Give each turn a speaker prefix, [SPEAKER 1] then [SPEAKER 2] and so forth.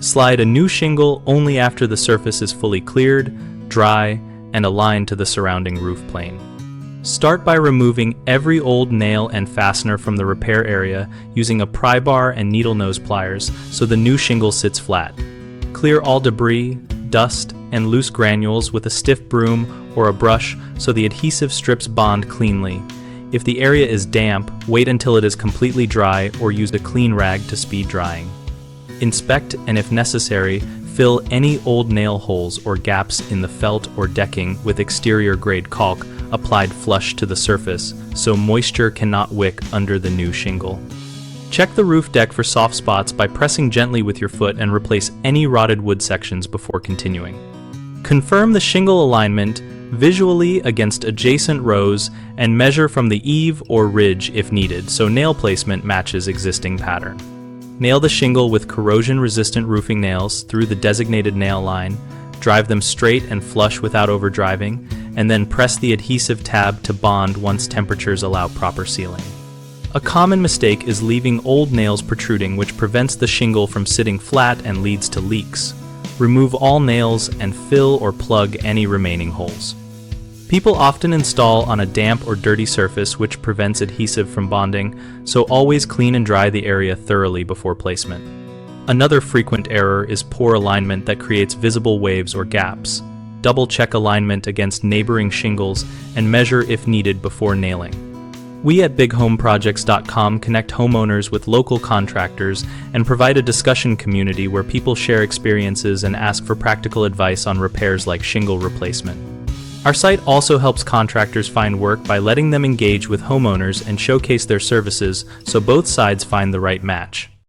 [SPEAKER 1] Slide a new shingle only after the surface is fully cleared, dry, and aligned to the surrounding roof plane. Start by removing every old nail and fastener from the repair area using a pry bar and needle nose pliers so the new shingle sits flat. Clear all debris, dust, and loose granules with a stiff broom or a brush so the adhesive strips bond cleanly. If the area is damp, wait until it is completely dry or use a clean rag to speed drying. Inspect and, if necessary, fill any old nail holes or gaps in the felt or decking with exterior-grade caulk applied flush to the surface so moisture cannot wick under the new shingle. Check the roof deck for soft spots by pressing gently with your foot and replace any rotted wood sections before continuing. Confirm the shingle alignment visually against adjacent rows and measure from the eave or ridge if needed so nail placement matches existing pattern. Nail the shingle with corrosion-resistant roofing nails through the designated nail line, drive them straight and flush without overdriving, and then press the adhesive tab to bond once temperatures allow proper sealing. A common mistake is leaving old nails protruding, which prevents the shingle from sitting flat and leads to leaks. Remove all nails and fill or plug any remaining holes. People often install on a damp or dirty surface, which prevents adhesive from bonding, so always clean and dry the area thoroughly before placement. Another frequent error is poor alignment that creates visible waves or gaps. Double-check alignment against neighboring shingles and measure if needed before nailing. We at BigHomeProjects.com connect homeowners with local contractors and provide a discussion community where people share experiences and ask for practical advice on repairs like shingle replacement. Our site also helps contractors find work by letting them engage with homeowners and showcase their services so both sides find the right match.